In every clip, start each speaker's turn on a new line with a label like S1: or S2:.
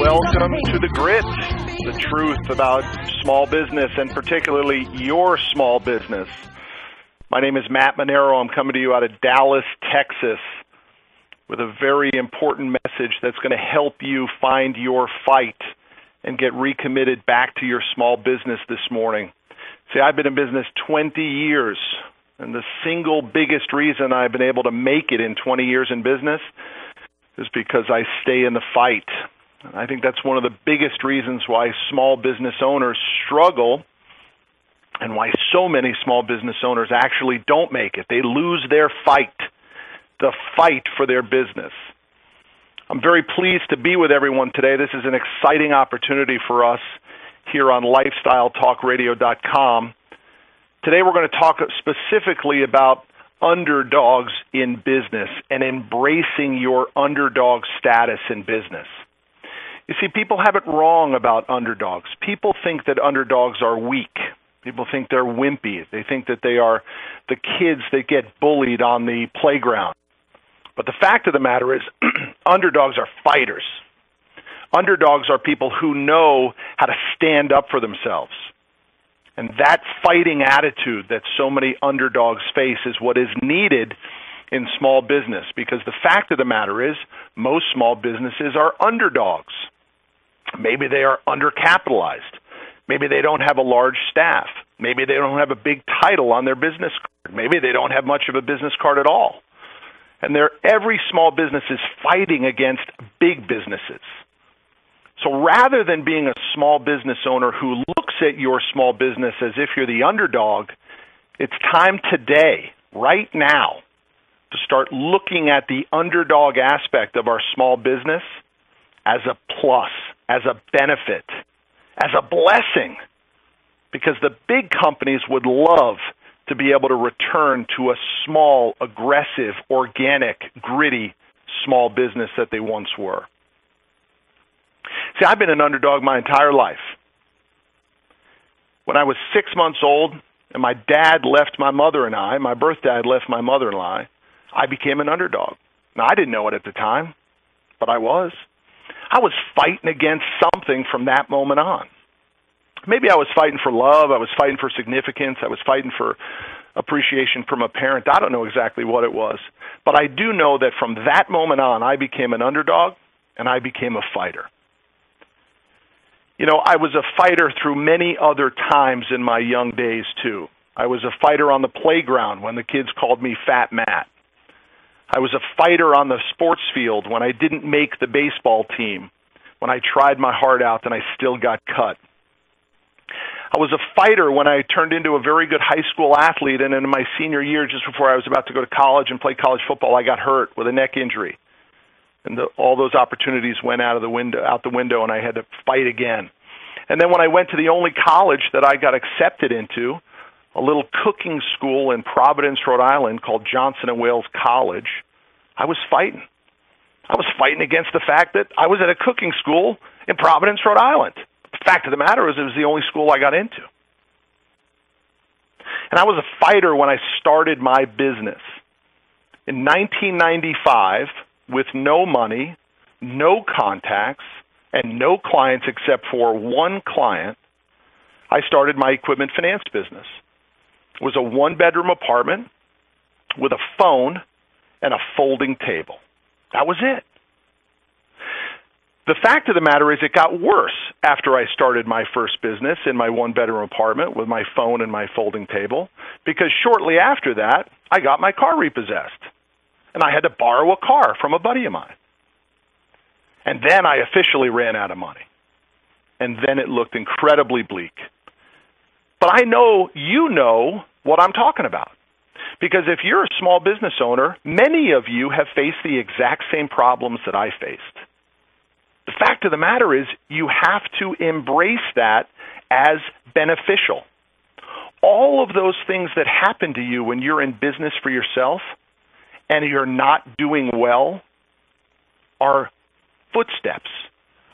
S1: Welcome to The Grit, the truth about small business and particularly your small business. My name is Matt Manero. I'm coming to you out of Dallas, Texas, with a very important message that's going to help you find your fight and get recommitted back to your small business this morning. See, I've been in business 20 years, and the single biggest reason I've been able to make it in 20 years in business is because I stay in the fight. I think that's one of the biggest reasons why small business owners struggle and why so many small business owners actually don't make it. They lose their fight, the fight for their business. I'm very pleased to be with everyone today. This is an exciting opportunity for us here on LifestyleTalkRadio.com. Today we're going to talk specifically about underdogs in business and embracing your underdog status in business. You see, people have it wrong about underdogs. People think that underdogs are weak. People think they're wimpy. They think that they are the kids that get bullied on the playground. But the fact of the matter is, underdogs are fighters. Underdogs are people who know how to stand up for themselves. And that fighting attitude that so many underdogs face is what is needed in small business, because the fact of the matter is, most small businesses are underdogs. Maybe they are undercapitalized. Maybe they don't have a large staff. Maybe they don't have a big title on their business card. Maybe they don't have much of a business card at all. And every small business is fighting against big businesses. So rather than being a small business owner who looks at your small business as if you're the underdog, it's time today, right now, to start looking at the underdog aspect of our small business as a plus, as a benefit, as a blessing, because the big companies would love to be able to return to a small, aggressive, organic, gritty small business that they once were. See, I've been an underdog my entire life. When I was 6 months old and my dad left my mother and I, my birth dad left my mother and I became an underdog. Now, I didn't know it at the time, but I was. I was fighting against something from that moment on. Maybe I was fighting for love. I was fighting for significance. I was fighting for appreciation from a parent. I don't know exactly what it was. But I do know that from that moment on, I became an underdog and I became a fighter. You know, I was a fighter through many other times in my young days, too. I was a fighter on the playground when the kids called me Fat Matt. I was a fighter on the sports field when I didn't make the baseball team, when I tried my heart out and I still got cut. I was a fighter when I turned into a very good high school athlete, and in my senior year, just before I was about to go to college and play college football, I got hurt with a neck injury. And all those opportunities went out the window, and I had to fight again. And then when I went to the only college that I got accepted into, a little cooking school in Providence, Rhode Island called Johnson & Wales College, I was fighting. I was fighting against the fact that I was at a cooking school in Providence, Rhode Island. The fact of the matter is it was the only school I got into. And I was a fighter when I started my business. In 1995, with no money, no contacts, and no clients except for one client, I started my equipment finance business. It was a one-bedroom apartment with a phone and a folding table. That was it. The fact of the matter is it got worse after I started my first business in my one-bedroom apartment with my phone and my folding table, because shortly after that, I got my car repossessed, and I had to borrow a car from a buddy of mine. And then I officially ran out of money, and then it looked incredibly bleak. But I know you know what I'm talking about, because if you're a small business owner, many of you have faced the exact same problems that I faced. The fact of the matter is you have to embrace that as beneficial. All of those things that happen to you when you're in business for yourself and you're not doing well are footsteps,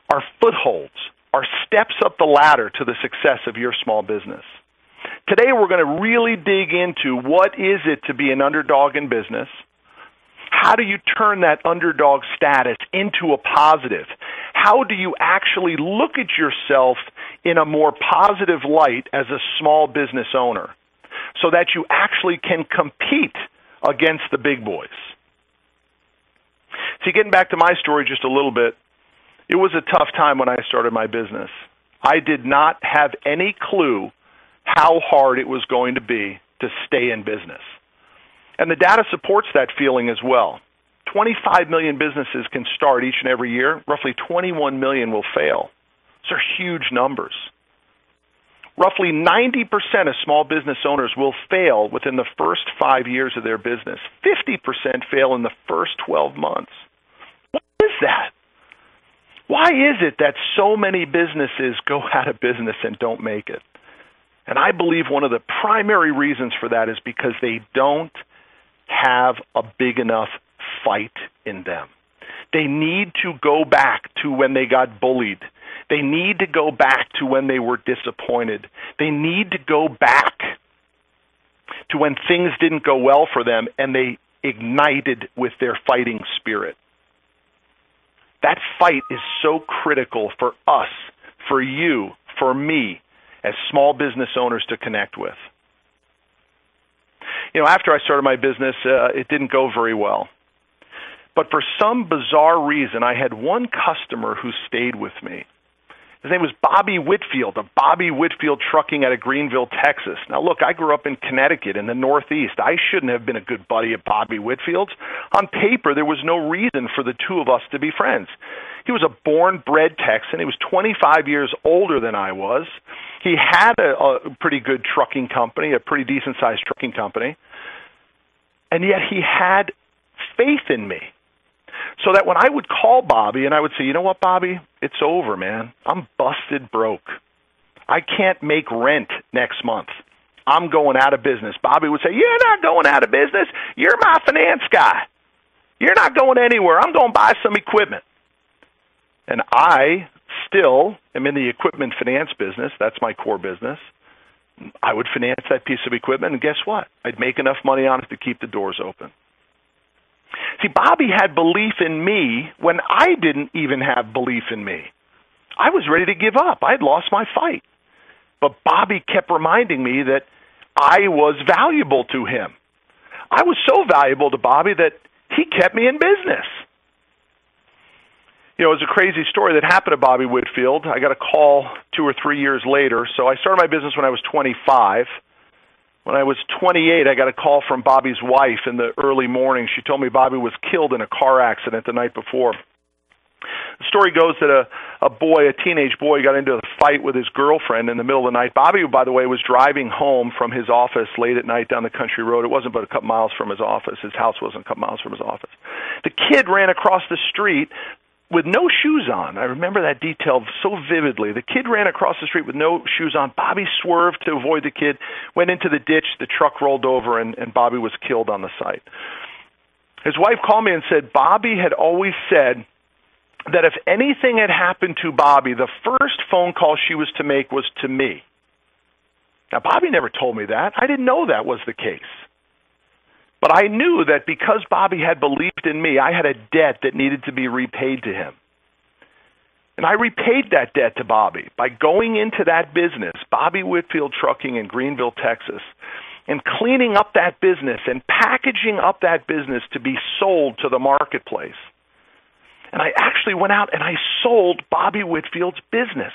S1: are footholds, are steps up the ladder to the success of your small business. Today we're going to really dig into what is it to be an underdog in business. How do you turn that underdog status into a positive? How how do you actually look at yourself in a more positive light as a small business owner so that you actually can compete against the big boys. See, getting back to my story just a little bit, it was a tough time when I started my business. I did not have any clue how hard it was going to be to stay in business. And the data supports that feeling as well. 25 million businesses can start each and every year. Roughly 21 million will fail. Those are huge numbers. Roughly 90% of small business owners will fail within the first 5 years of their business. 50% fail in the first 12 months. What is that? Why is it that so many businesses go out of business and don't make it? And I believe one of the primary reasons for that is because they don't have a big enough fight in them. They need to go back to when they got bullied. They need to go back to when they were disappointed. They need to go back to when things didn't go well for them and they ignited with their fighting spirit. That fight is so critical for us, for you, for me, as small business owners to connect with. You know, after I started my business, it didn't go very well. But for some bizarre reason, I had one customer who stayed with me. His name was Bobby Whitfield of Bobby Whitfield Trucking out of Greenville, Texas. Now, look, I grew up in Connecticut in the Northeast. I shouldn't have been a good buddy of Bobby Whitfield's. On paper, there was no reason for the two of us to be friends. He was a born-bred Texan. He was 25 years older than I was. He had a pretty good trucking company, a pretty decent-sized trucking company. And yet he had faith in me. So that when I would call Bobby and I would say, you know what, Bobby, it's over, man. I'm busted broke. I can't make rent next month. I'm going out of business. Bobby would say, you're not going out of business. You're my finance guy. You're not going anywhere. I'm going to buy some equipment. And I still am in the equipment finance business. That's my core business. I would finance that piece of equipment, and guess what? I'd make enough money on it to keep the doors open. See, Bobby had belief in me when I didn't even have belief in me. I was ready to give up. I had lost my fight. But Bobby kept reminding me that I was valuable to him. I was so valuable to Bobby that he kept me in business. You know, it was a crazy story that happened to Bobby Whitfield. I got a call 2 or 3 years later. So I started my business when I was 25. When I was 28, I got a call from Bobby's wife in the early morning. She told me Bobby was killed in a car accident the night before. The story goes that a teenage boy, got into a fight with his girlfriend in the middle of the night. Bobby, by the way, was driving home from his office late at night down the country road. It wasn't but a couple miles from his office. His house wasn't a couple miles from his office. The kid ran across the street with no shoes on. I remember that detail so vividly. The kid ran across the street with no shoes on. Bobby swerved to avoid the kid, went into the ditch, the truck rolled over, and Bobby was killed on the site. His wife called me and said Bobby had always said that if anything had happened to Bobby, the first phone call she was to make was to me. Now, Bobby never told me that. I didn't know that was the case. But I knew that because Bobby had believed in me, I had a debt that needed to be repaid to him. And I repaid that debt to Bobby by going into that business, Bobby Whitfield Trucking in Greenville, Texas, and cleaning up that business and packaging up that business to be sold to the marketplace. And I actually went out and I sold Bobby Whitfield's business.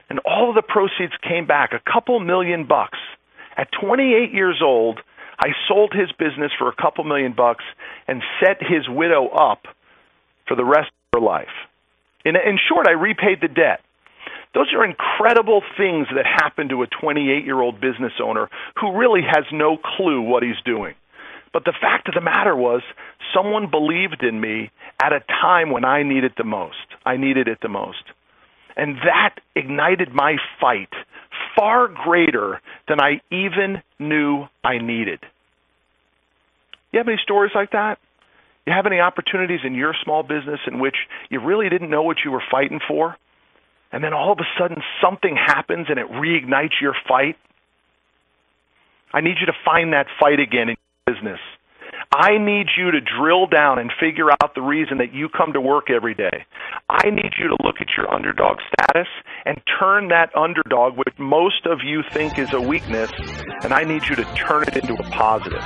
S1: And all of the proceeds came back, a couple $1 million. At 28 years old, I sold his business for a couple $1 million and set his widow up for the rest of her life. In short, I repaid the debt. Those are incredible things that happen to a 28-year-old business owner who really has no clue what he's doing. But the fact of the matter was, someone believed in me at a time when I needed the most. I needed it the most. And that ignited my fight far greater than I even knew I needed. You have any stories like that? You have any opportunities in your small business in which you really didn't know what you were fighting for? And then all of a sudden something happens and it reignites your fight? I need you to find that fight again in your business. I need you to drill down and figure out the reason that you come to work every day. I need you to look at your underdog status and turn that underdog, which most of you think is a weakness, and I need you to turn it into a positive.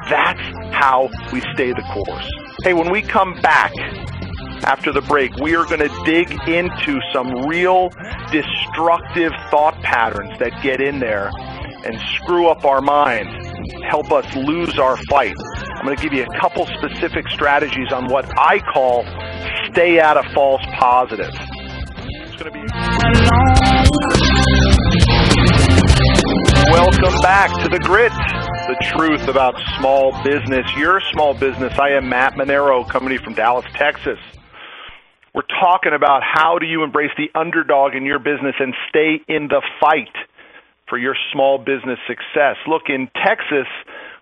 S1: That's how we stay the course. Hey, when we come back after the break, we are going to dig into some real destructive thought patterns that get in there and screw up our mind, help us lose our fight. I'm going to give you a couple specific strategies on what I call stay out of false positives. It's going to be... Welcome back to The Grit, the truth about small business, your small business. I am Matt Manero, coming to you from Dallas, Texas. We're talking about how do you embrace the underdog in your business and stay in the fight for your small business success. Look, in Texas,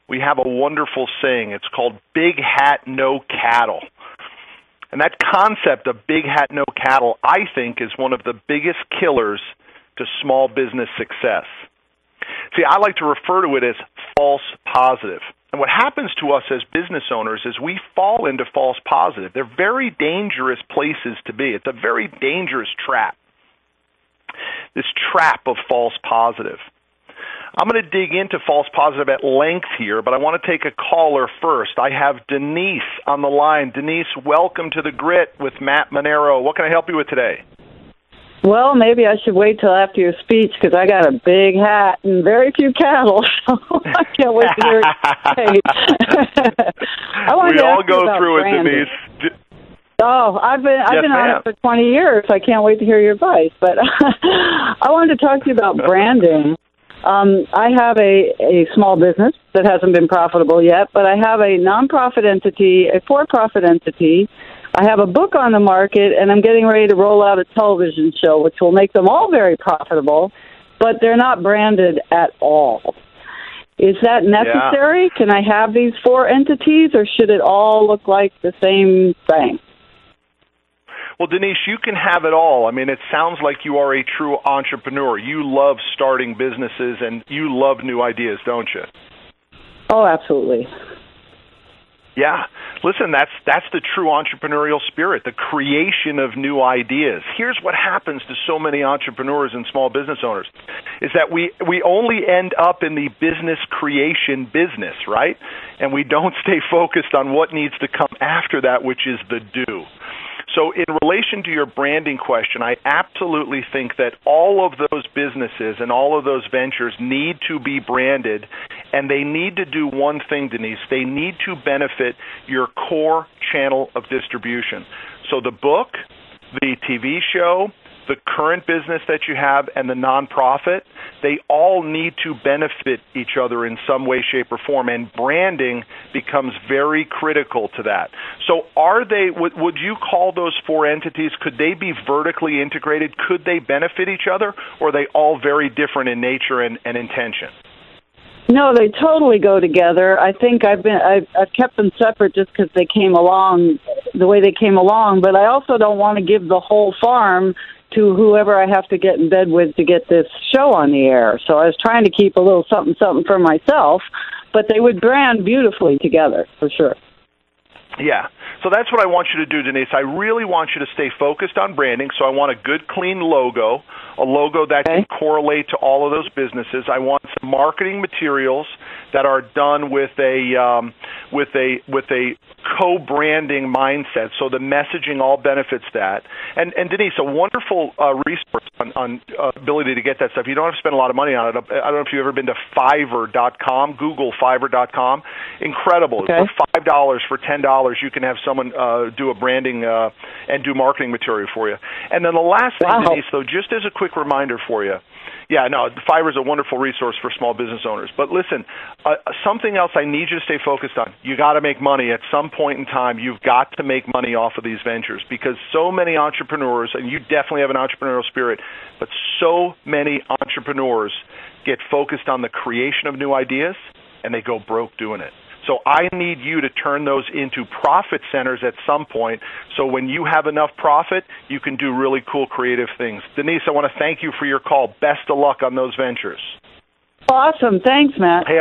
S1: we have a wonderful saying. It's called big hat, no cattle. And that concept of big hat, no cattle, I think, is one of the biggest killers to small business success. See, I like to refer to it as false positive. And what happens to us as business owners is we fall into false positive. They're very dangerous places to be. It's a very dangerous trap. This trap of false positive. I'm going to dig into false positive at length here, but I want to take a caller first. I have Denise on the line. Denise, welcome to The Grit with Matt Manero. What can I help you with today?
S2: Well, maybe I should wait till after your speech because I got a big hat and very few cattle, so I can't wait to hear it.
S1: We all go through it, Denise.
S2: Oh, I've been on it for 20 years, so I can't wait to hear your advice. But I wanted to talk to you about branding. I have a small business that hasn't been profitable yet, but I have a nonprofit entity, a for-profit entity. I have a book on the market, and I'm getting ready to roll out a television show, which will make them all very profitable, but they're not branded at all. Is that necessary? Yeah. Can I have these four entities, or should it all look like the same thing?
S1: Well, Denise, you can have it all. I mean, it sounds like you are a true entrepreneur. You love starting businesses, and you love new ideas, don't you?
S2: Oh, absolutely.
S1: Yeah. Listen, that's the true entrepreneurial spirit, the creation of new ideas. Here's what happens to so many entrepreneurs and small business owners, is that we only end up in the business creation business, right? And we don't stay focused on what needs to come after that, which is the do. So in relation to your branding question, I absolutely think that all of those businesses and all of those ventures need to be branded, and they need to do one thing, Denise. They need to benefit your core channel of distribution. So the book, the TV show, the current business that you have, and the nonprofit, they all need to benefit each other in some way, shape, or form, and branding becomes very critical to that. So are they, would you call those four entities, could they be vertically integrated? Could they benefit each other, or are they all very different in nature and intention?
S2: No, they totally go together. I think I've kept them separate just because they came along the way they came along, but I also don't want to give the whole farm to whoever I have to get in bed with to get this show on the air. So I was trying to keep a little something for myself, but they would brand beautifully together, for sure.
S1: Yeah. So that's what I want you to do, Denise. I really want you to stay focused on branding. So I want a good, clean logo, a logo that can correlate to all of those businesses. I want some marketing materials that are done with a co-branding mindset. So the messaging all benefits that. And Denise, a wonderful resource on ability to get that stuff. You don't have to spend a lot of money on it. I don't know if you've ever been to Fiverr.com, Google Fiverr.com. Incredible. Okay. For $5, for $10, you can have someone do a branding and do marketing material for you. And then the last thing, Denise, though, just as a quick reminder for you, yeah, no, Fiverr is a wonderful resource for small business owners. But listen, something else I need you to stay focused on. You got to make money. At some point in time, you've got to make money off of these ventures, because so many entrepreneurs, and you definitely have an entrepreneurial spirit, but so many entrepreneurs get focused on the creation of new ideas, and they go broke doing it. So I need you to turn those into profit centers at some point, so when you have enough profit, you can do really cool creative things. Denise, I want to thank you for your call. Best of luck on those ventures.
S2: Awesome. Thanks, Matt.
S1: Hey,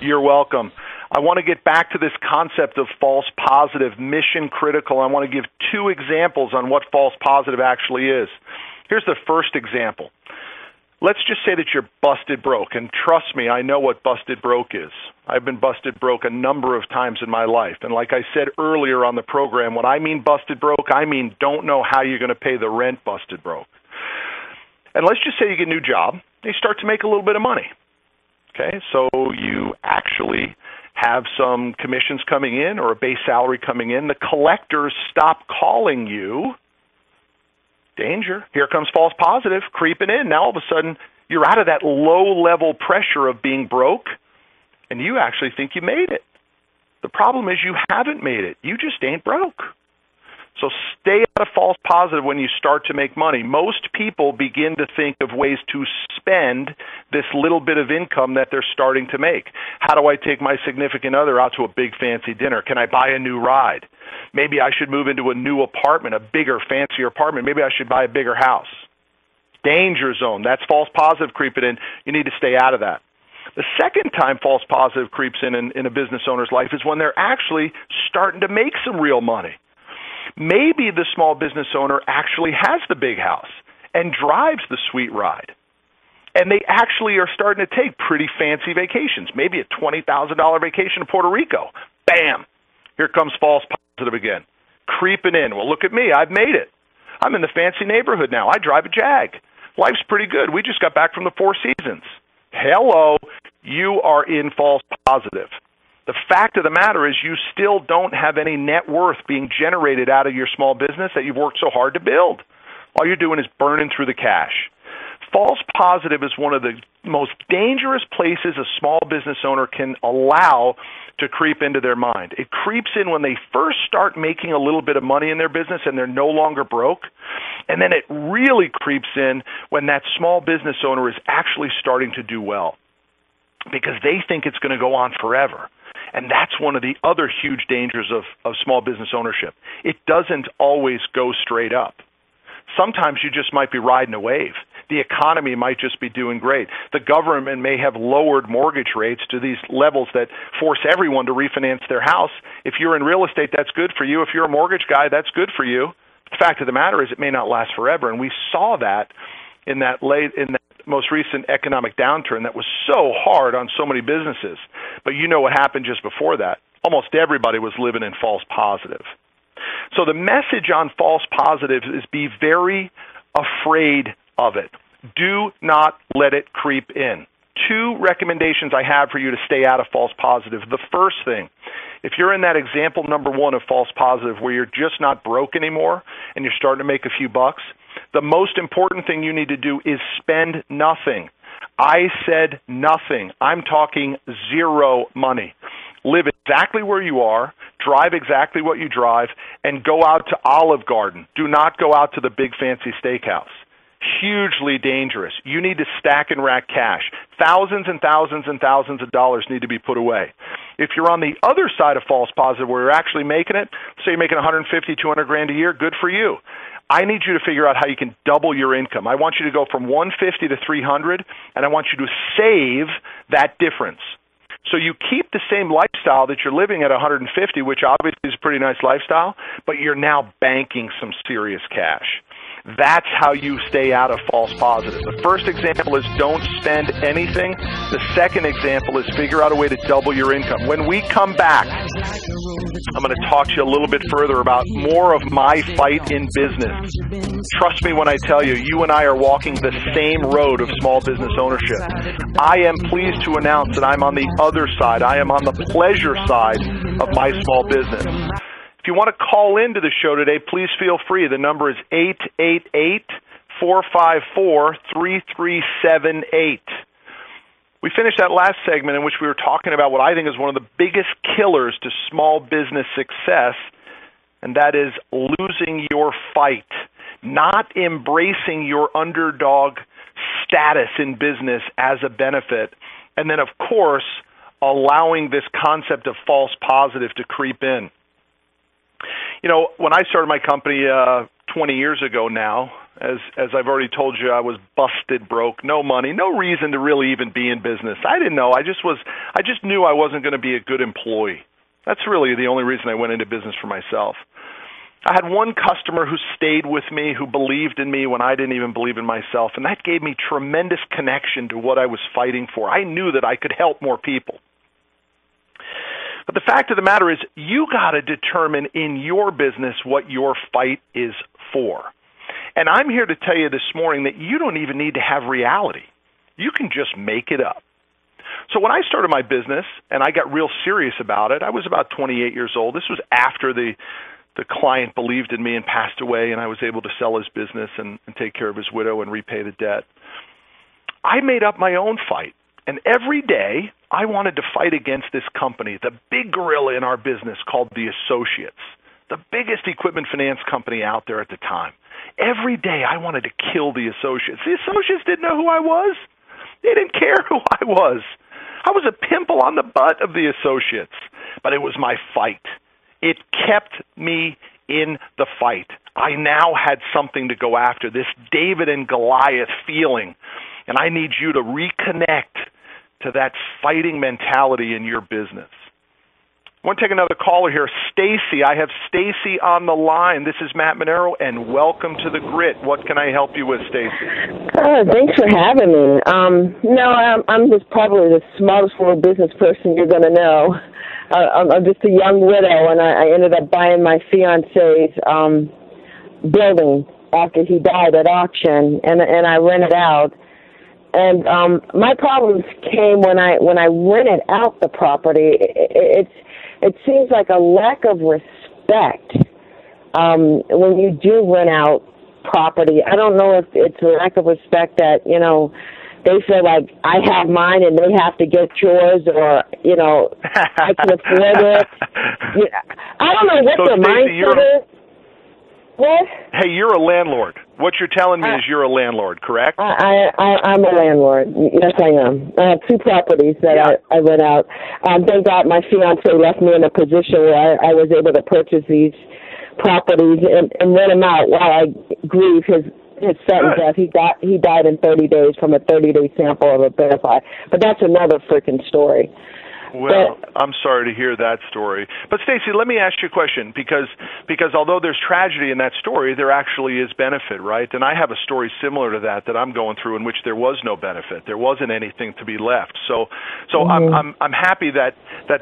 S1: you're welcome. I want to get back to this concept of false positive, mission critical. I want to give 2 examples on what false positive actually is. Here's the first example. Let's just say that you're busted broke, and trust me, I know what busted broke is. I've been busted broke a number of times in my life, and like I said earlier on the program, when I mean busted broke, I mean don't know how you're going to pay the rent busted broke. And let's just say you get a new job, and you start to make a little bit of money. Okay, so you actually have some commissions coming in or a base salary coming in. The collectors stop calling you. Danger. Here comes false positive creeping in. Now all of a sudden you're out of that low-level pressure of being broke, and you actually think you made it. The problem is you haven't made it. You just ain't broke. So stay out of false positive when you start to make money. Most people begin to think of ways to spend this little bit of income that they're starting to make. How do I take my significant other out to a big fancy dinner? Can I buy a new ride? Maybe I should move into a new apartment, a bigger, fancier apartment. Maybe I should buy a bigger house. Danger zone. That's false positive creeping in. You need to stay out of that. The second time false positive creeps in a business owner's life is when they're actually starting to make some real money. Maybe the small business owner actually has the big house and drives the sweet ride. And they actually are starting to take pretty fancy vacations, maybe a $20,000 vacation to Puerto Rico. Bam! Here comes false positive again, creeping in. Well, look at me. I've made it. I'm in the fancy neighborhood now. I drive a Jag. Life's pretty good. We just got back from the Four Seasons. Hello, you are in false positive. The fact of the matter is you still don't have any net worth being generated out of your small business that you've worked so hard to build. All you're doing is burning through the cash. False positive is one of the most dangerous places a small business owner can allow to creep into their mind. It creeps in when they first start making a little bit of money in their business and they're no longer broke. And then it really creeps in when that small business owner is actually starting to do well because they think it's going to go on forever. And that's one of the other huge dangers of small business ownership. It doesn't always go straight up. Sometimes you just might be riding a wave. The economy might just be doing great. The government may have lowered mortgage rates to these levels that force everyone to refinance their house. If you're in real estate, that's good for you. If you're a mortgage guy, that's good for you. The fact of the matter is it may not last forever. And we saw that in that most recent economic downturn that was so hard on so many businesses. But you know what happened just before that. Almost everybody was living in false positive. So the message on false positives is be very afraid of it. Do not let it creep in. 2 recommendations I have for you to stay out of false positive. The first thing, if you're in that example number 1 of false positive where you're just not broke anymore and you're starting to make a few bucks, the most important thing you need to do is spend nothing. I said nothing. I'm talking zero money. Live exactly where you are, drive exactly what you drive, and go out to Olive Garden. Do not go out to the big fancy steakhouse. Hugely dangerous. You need to stack and rack cash. Thousands and thousands and thousands of dollars need to be put away. If you're on the other side of false positive where you're actually making it, say you're making 150, 200 grand a year, good for you. I need you to figure out how you can double your income. I want you to go from 150 to 300, and I want you to save that difference. So you keep the same lifestyle that you're living at 150, which obviously is a pretty nice lifestyle, but you're now banking some serious cash. That's how you stay out of false positive. The first example is don't spend anything. The second example is figure out a way to double your income. When we come back, I'm going to talk to you a little bit further about more of my fight in business. Trust me when I tell you, you and I are walking the same road of small business ownership. I am pleased to announce that I'm on the other side. I am on the pleasure side of my small business. If you want to call into the show today, please feel free. The number is 888-454-3378. We finished that last segment in which we were talking about what I think is one of the biggest killers to small business success, and that is losing your fight, not embracing your underdog status in business as a benefit, and then, of course, allowing this concept of false positive to creep in. You know, when I started my company 20 years ago now, As I've already told you, I was busted broke, no money, no reason to really even be in business. I didn't know. I just knew I wasn't going to be a good employee. That's really the only reason I went into business for myself. I had one customer who stayed with me, who believed in me when I didn't even believe in myself, and that gave me tremendous connection to what I was fighting for. I knew that I could help more people. But the fact of the matter is, you got to determine in your business what your fight is for. And I'm here to tell you this morning that you don't even need to have reality. You can just make it up. So when I started my business and I got real serious about it, I was about 28 years old. This was after the client believed in me and passed away, and I was able to sell his business and take care of his widow and repay the debt. I made up my own fight. And every day, I wanted to fight against this company, the big gorilla in our business called the Associates, the biggest equipment finance company out there at the time. Every day, I wanted to kill the Associates. The Associates didn't know who I was. They didn't care who I was. I was a pimple on the butt of the Associates, but it was my fight. It kept me in the fight. I now had something to go after, this David and Goliath feeling, and I need you to reconnect to that fighting mentality in your business. I want to take another caller here. Stacy, I have Stacy on the line. This is Matt Manero, and welcome to the Grit. What can I help you with, Stacy?
S3: Thanks for having me. I'm just probably the smartest little business person you're going to know. I'm just a young widow, and I ended up buying my fiance's building after he died at auction, and I rented out. And my problems came when I rented out the property. It seems like a lack of respect when you do rent out property. I don't know if it's a lack of respect that, they feel like I have mine and they have to get yours, or, I can afford it. I don't know what their mindset is. What?
S1: Hey, you're a landlord. What you're telling me is you're a landlord, correct?
S3: I'm a landlord. Yes, I am. I have two properties that I rent out. Thank God my fiance left me in a position where I was able to purchase these properties and rent them out while I grieve his sudden death. He died in 30 days from a 30-day sample of a verify. But that's another freaking story.
S1: Well, I'm sorry to hear that story. But, Stacy, let me ask you a question, because although there's tragedy in that story, there actually is benefit, right? And I have a story similar to that I'm going through in which there was no benefit. There wasn't anything to be left. So I'm happy that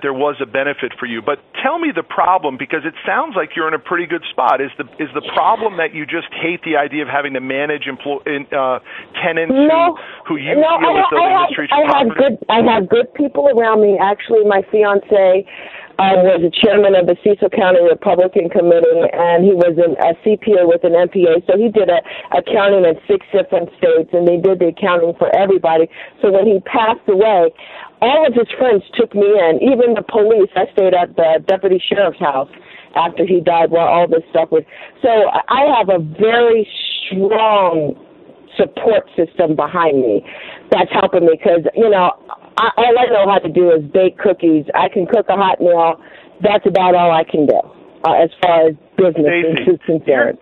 S1: there was a benefit for you. But tell me the problem, because it sounds like you're in a pretty good spot. Is the problem that you just hate the idea of having to manage tenants who you feel as though they mistreat your property?
S3: I have good people around me. Actually, my fiance was a chairman of the Cecil County Republican Committee, and he was a CPA with an MPA, so he did accounting in 6 different states, and they did the accounting for everybody. So when he passed away, all of his friends took me in, even the police. I stayed at the deputy sheriff's house after he died while all this stuff was. So I have a very strong support system behind me that's helping me, because, all I know how to do is bake cookies. I can cook a hot meal. That's about all I can do as far as business is concerned.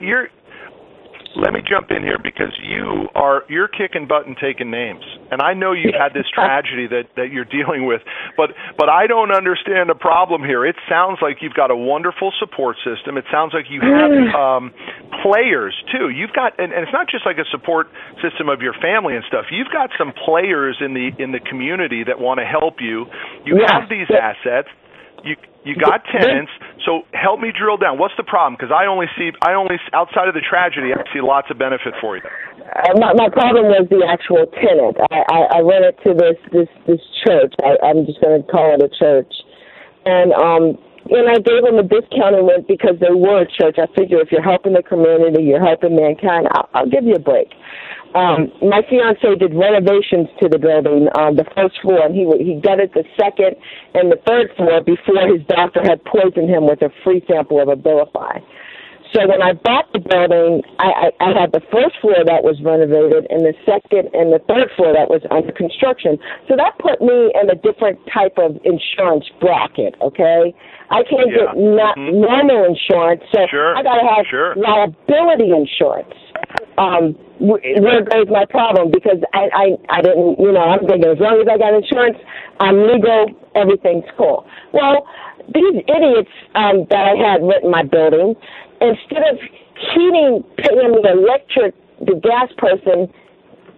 S1: Let me jump in here, because you're kicking butt and taking names, and I know you've had this tragedy that you're dealing with, but I don't understand the problem here. It sounds like you've got a wonderful support system. It sounds like you have players too. You've got, and it's not just like a support system of your family and stuff. You've got some players in the community that want to help you. You have these assets. You got tenants, so help me drill down. What's the problem? Because I only outside of the tragedy, I see lots of benefit for you.
S3: My problem was the actual tenant. I rented to this church. I'm just going to call it a church, and I gave them a discounted rent because they were a church. I figure if you're helping the community, you're helping mankind, I'll give you a break. My fiance did renovations to the building, the first floor, and he gutted the second and the third floor before his doctor had poisoned him with a free sample of Abilify. So when I bought the building, I had the first floor that was renovated and the second and the third floor that was under construction. So that put me in a different type of insurance bracket, okay? I can't get normal insurance, so I got to have liability insurance. where goes my problem? Because I didn't, I'm thinking as long as I got insurance, I'm legal, everything's cool. Well, these idiots that I had rent my building, instead of paying the gas person,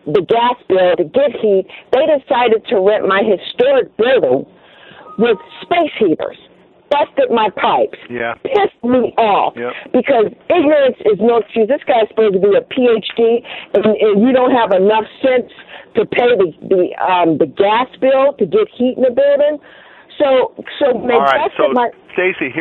S3: the gas bill to get heat, they decided to rent my historic building with space heaters. Busted my pipes. Yeah. Pissed me off. Yep. Because ignorance is no excuse. This guy's supposed to be a PhD, and you don't have enough sense to pay the gas bill to get heat in the building. So
S1: all right. So Stacy,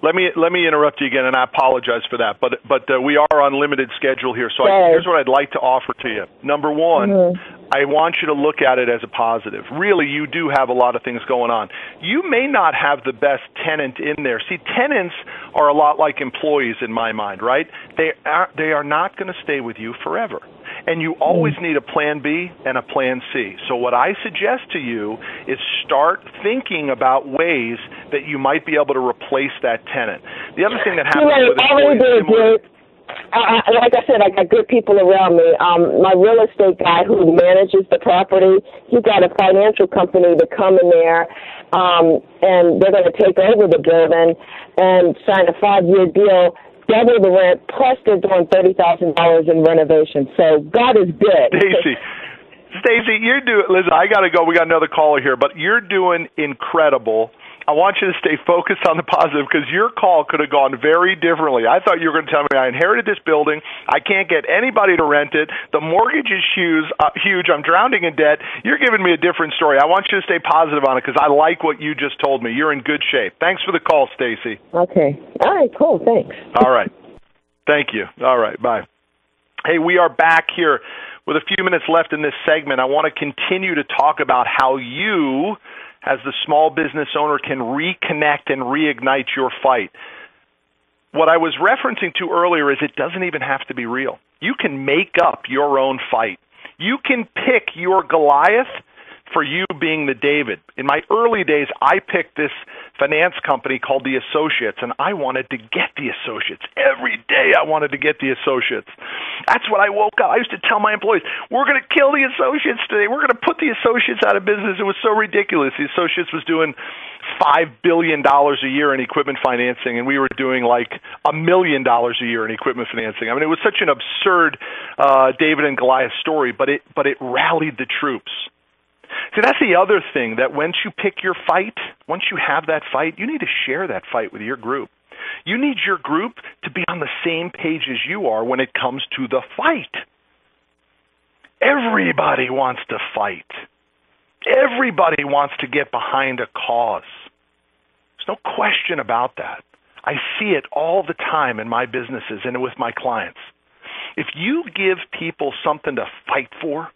S1: let me interrupt you again, and I apologize for that. But we are on limited schedule here, so here's what I'd like to offer to you. Number one, I want you to look at it as a positive. Really, you do have a lot of things going on. You may not have the best tenant in there. See, tenants are a lot like employees in my mind, right? They are not going to stay with you forever. And you always need a plan B and a plan C. So what I suggest to you is start thinking about ways that you might be able to replace that tenant. The other thing that happens with employees,
S3: like I said, I got good people around me. My real estate guy who manages the property, he got a financial company to come in there, and they're going to take over the building and sign a 5-year deal, double the rent, plus they're doing $30,000 in renovations. So God is good.
S1: Stacy, you're doing. Listen, I got to go. We got another caller here, but you're doing incredible. I want you to stay focused on the positive because your call could have gone very differently. I thought you were going to tell me I inherited this building. I can't get anybody to rent it. The mortgage is huge. I'm drowning in debt. You're giving me a different story. I want you to stay positive on it because I like what you just told me. You're in good shape. Thanks for the call, Stacy.
S3: Okay. All right, cool. Thanks.
S1: All right. Thank you. All right. Bye. Hey, we are back here with a few minutes left in this segment. I want to continue to talk about how you, as the small business owner, can reconnect and reignite your fight. What I was referencing to earlier is it doesn't even have to be real. You can make up your own fight. You can pick your Goliath for you being the David. In my early days, I picked this finance company called the Associates, and I wanted to get the Associates. Every day I wanted to get the Associates. That's when I woke up. I used to tell my employees, we're going to kill the Associates today. We're going to put the Associates out of business. It was so ridiculous. The Associates was doing $5 billion a year in equipment financing, and we were doing like $1 million a year in equipment financing. I mean, it was such an absurd David and Goliath story, but it rallied the troops. See, that's the other thing, that once you pick your fight, once you have that fight, you need to share that fight with your group. You need your group to be on the same page as you are when it comes to the fight. Everybody wants to fight. Everybody wants to get behind a cause. There's no question about that. I see it all the time in my businesses and with my clients. If you give people something to fight for,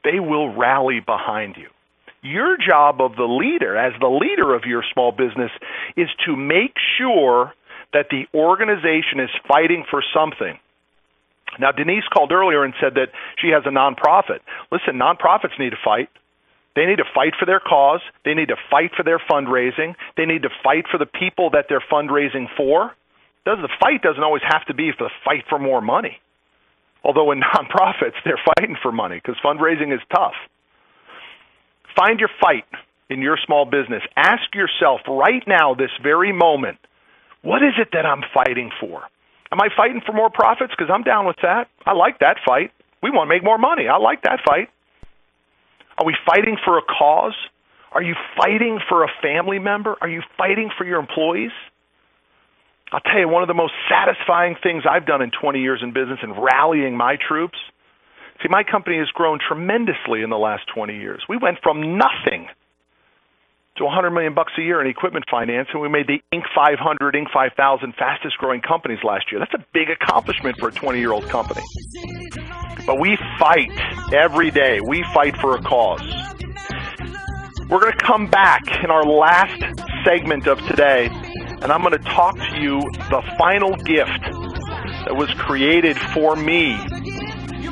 S1: they will rally behind you. Your job of the leader, as the leader of your small business, is to make sure that the organization is fighting for something. Now, Denise called earlier and said that she has a nonprofit. Listen, nonprofits need to fight. They need to fight for their cause. They need to fight for their fundraising. They need to fight for the people that they're fundraising for. The fight doesn't always have to be for the fight for more money. Although in nonprofits, they're fighting for money because fundraising is tough. Find your fight in your small business. Ask yourself right now, this very moment, what is it that I'm fighting for? Am I fighting for more profits? Because I'm down with that. I like that fight. We want to make more money. I like that fight. Are we fighting for a cause? Are you fighting for a family member? Are you fighting for your employees? I'll tell you, one of the most satisfying things I've done in 20 years in business and rallying my troops. See, my company has grown tremendously in the last 20 years. We went from nothing to $100 million a year in equipment finance, and we made the Inc. 500, Inc. 5000 fastest growing companies last year. That's a big accomplishment for a 20-year-old company. But we fight every day. We fight for a cause. We're going to come back in our last segment of today, and I'm going to talk to you the final gift that was created for me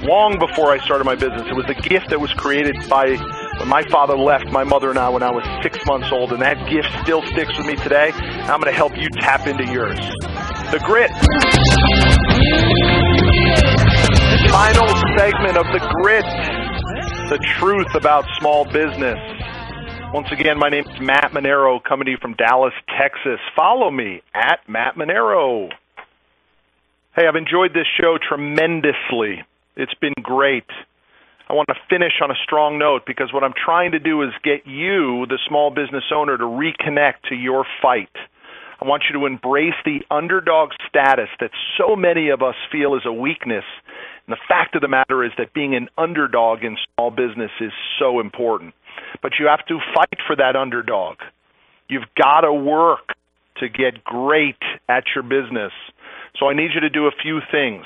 S1: long before I started my business. It was a gift that was created by when my father left my mother and I when I was 6 months old, and that gift still sticks with me today. I'm going to help you tap into yours. The grit. Final segment of The Grit, the truth about small business. Once again, my name is Matt Manero, coming to you from Dallas, Texas. Follow me at Matt Manero. Hey, I've enjoyed this show tremendously. It's been great. I want to finish on a strong note because what I'm trying to do is get you, the small business owner, to reconnect to your fight. I want you to embrace the underdog status that so many of us feel is a weakness. And the fact of the matter is that being an underdog in small business is so important. But you have to fight for that underdog. You've got to work to get great at your business. So I need you to do a few things.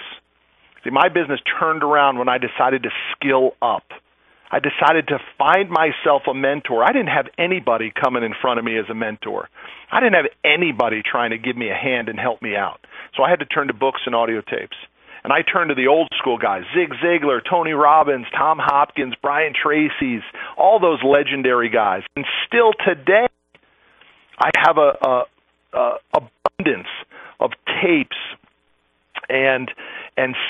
S1: See, my business turned around when I decided to skill up. I decided to find myself a mentor. I didn't have anybody coming in front of me as a mentor. I didn't have anybody trying to give me a hand and help me out. So I had to turn to books and audio tapes. And I turned to the old school guys, Zig Ziglar, Tony Robbins, Tom Hopkins, Brian Tracy's, all those legendary guys. And still today, I have a abundance of tapes and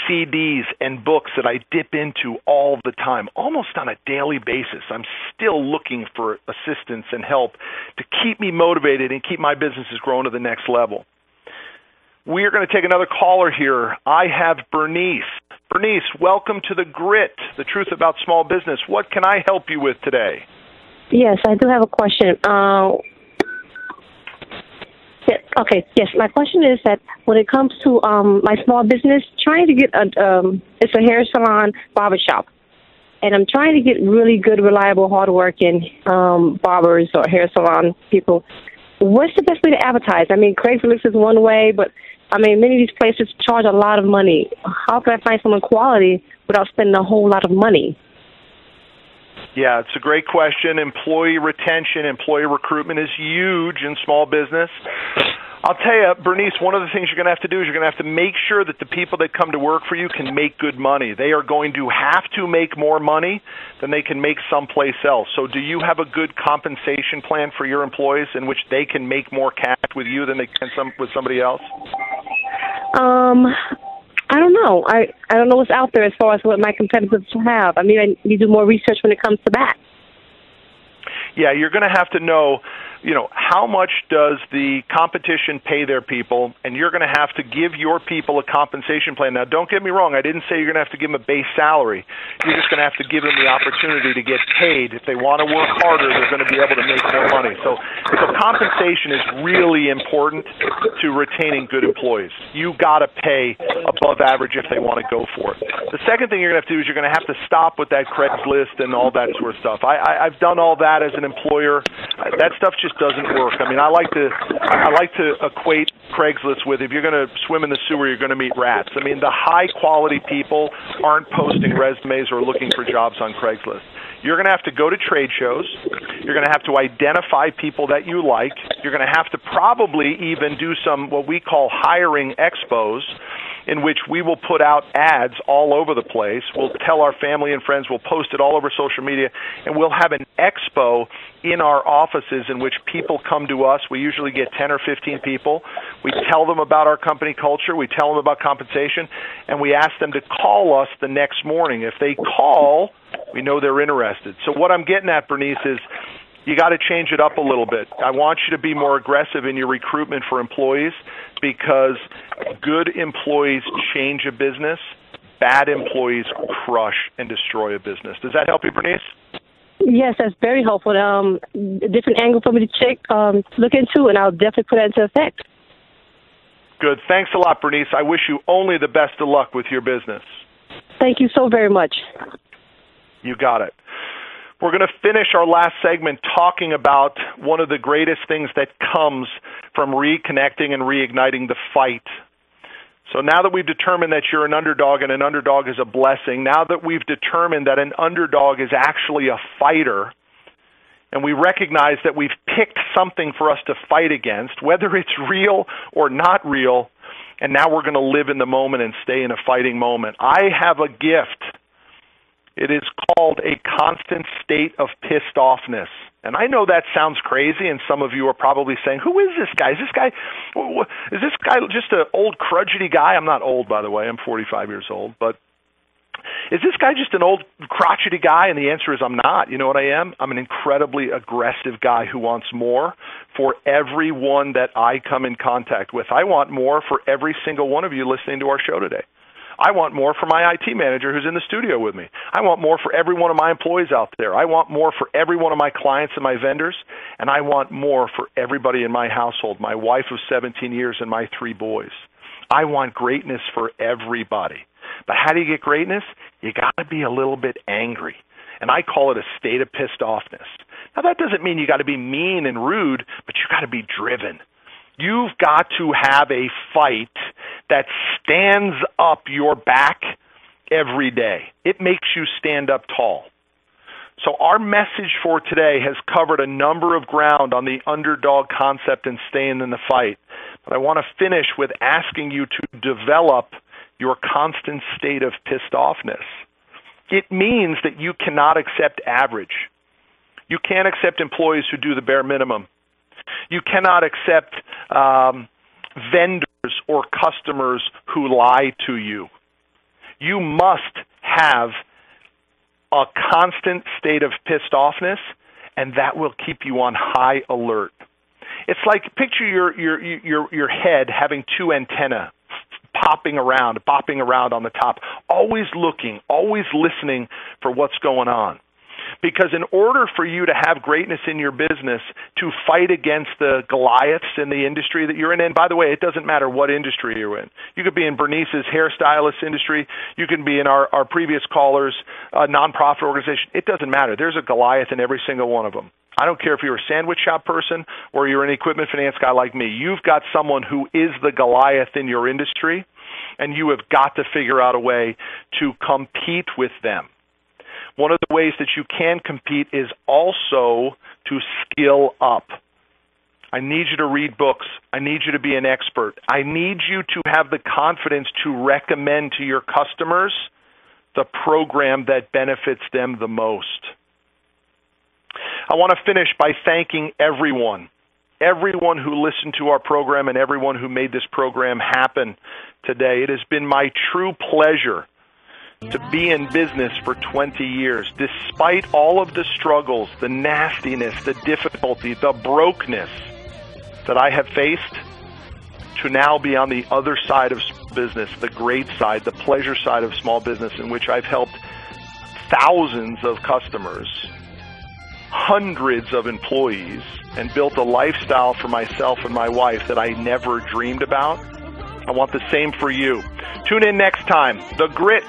S1: CDs and books that I dip into all the time, almost on a daily basis. I'm still looking for assistance and help to keep me motivated and keep my businesses growing to the next level. We're going to take another caller here. I have Bernice. Bernice, welcome to The Grit, the truth about small business. What can I help you with today?
S4: Yes, I do have a question. Yes, my question is that when it comes to my small business, trying to get it's a hair salon barbershop, and I'm trying to get really good, reliable, hardworking barbers or hair salon people. What's the best way to advertise? I mean, Craigslist is one way, but I mean, many of these places charge a lot of money. How can I find someone quality without spending a whole lot of money?
S1: Yeah, it's a great question. Employee retention, employee recruitment is huge in small business. I'll tell you, Bernice, one of the things you're going to have to do is you're going to have to make sure that the people that come to work for you can make good money. They are going to have to make more money than they can make someplace else. So do you have a good compensation plan for your employees in which they can make more cash with you than they can with somebody else?
S4: I don't know. I don't know what's out there as far as what my competitors have. I mean, I need to do more research when it comes to that.
S1: Yeah, you're going to have to know, how much does the competition pay their people, and you're going to have to give your people a compensation plan. Now, don't get me wrong. I didn't say you're going to have to give them a base salary. You're just going to have to give them the opportunity to get paid. If they want to work harder, they're going to be able to make more money. So compensation is really important to retaining good employees. You got to pay above average if they want to go for it. The second thing you're going to have to do is you're going to have to stop with that Craigslist and all that sort of stuff. I've done all that as an employer. That stuff just doesn't work. I mean, I like to equate Craigslist with if you're going to swim in the sewer, you're going to meet rats. I mean, the high quality people aren't posting resumes or looking for jobs on Craigslist. You're going to have to go to trade shows. You're going to have to identify people that you like. You're going to have to probably even do some what we call hiring expos, in which we will put out ads all over the place. We'll tell our family and friends. We'll post it all over social media, and we'll have an expo in our offices in which people come to us. We usually get 10 or 15 people. We tell them about our company culture. We tell them about compensation, and we ask them to call us the next morning. If they call, we know they're interested. So what I'm getting at, Bernice, is you got to change it up a little bit. I want you to be more aggressive in your recruitment for employees because good employees change a business. Bad employees crush and destroy a business. Does that help you, Bernice?
S4: Yes, that's very helpful. A different angle for me to look into, and I'll definitely put that into effect.
S1: Good. Thanks a lot, Bernice. I wish you only the best of luck with your business.
S4: Thank you so very much.
S1: You got it. We're going to finish our last segment talking about one of the greatest things that comes from reconnecting and reigniting the fight. So now that we've determined that you're an underdog and an underdog is a blessing, now that we've determined that an underdog is actually a fighter, and we recognize that we've picked something for us to fight against, whether it's real or not real, and now we're going to live in the moment and stay in a fighting moment. I have a gift. It is called a constant state of pissed offness. And I know that sounds crazy, and some of you are probably saying, who is this guy? Is this guy just an old crudgety guy? I'm not old, by the way. I'm 45 years old. But Is this guy just an old crotchety guy? And the answer is I'm not. You know what I am? I'm an incredibly aggressive guy who wants more for everyone that I come in contact with. I want more for every single one of you listening to our show today. I want more for my IT manager who's in the studio with me. I want more for every one of my employees out there. I want more for every one of my clients and my vendors. And I want more for everybody in my household, my wife of 17 years and my 3 boys. I want greatness for everybody. But how do you get greatness? You got to be a little bit angry. And I call it a state of pissed offness. Now, that doesn't mean you got to be mean and rude, but you got to be driven. You've got to have a fight that stands up your back every day. It makes you stand up tall. So our message for today has covered a number of ground on the underdog concept and staying in the fight. But I want to finish with asking you to develop your constant state of pissed offness. It means that you cannot accept average. You can't accept employees who do the bare minimum. You cannot accept vendors or customers who lie to you. You must have a constant state of pissed offness, and that will keep you on high alert. It's like picture your head having 2 antennae bopping around on the top, always looking, always listening for what's going on. Because in order for you to have greatness in your business, to fight against the Goliaths in the industry that you're in, and by the way, it doesn't matter what industry you're in. You could be in Bernice's hairstylist industry. You can be in our previous caller's nonprofit organization. It doesn't matter. There's a Goliath in every single one of them. I don't care if you're a sandwich shop person or you're an equipment finance guy like me. You've got someone who is the Goliath in your industry, and you have got to figure out a way to compete with them. One of the ways that you can compete is also to skill up. I need you to read books. I need you to be an expert. I need you to have the confidence to recommend to your customers the program that benefits them the most. I want to finish by thanking everyone who listened to our program and everyone who made this program happen today. It has been my true pleasure to be in business for 20 years, despite all of the struggles, the nastiness, the difficulty, the brokenness that I have faced, to now be on the other side of business, the great side, the pleasure side of small business, in which I've helped thousands of customers, hundreds of employees, and built a lifestyle for myself and my wife that I never dreamed about. I want the same for you. Tune in next time. The Grit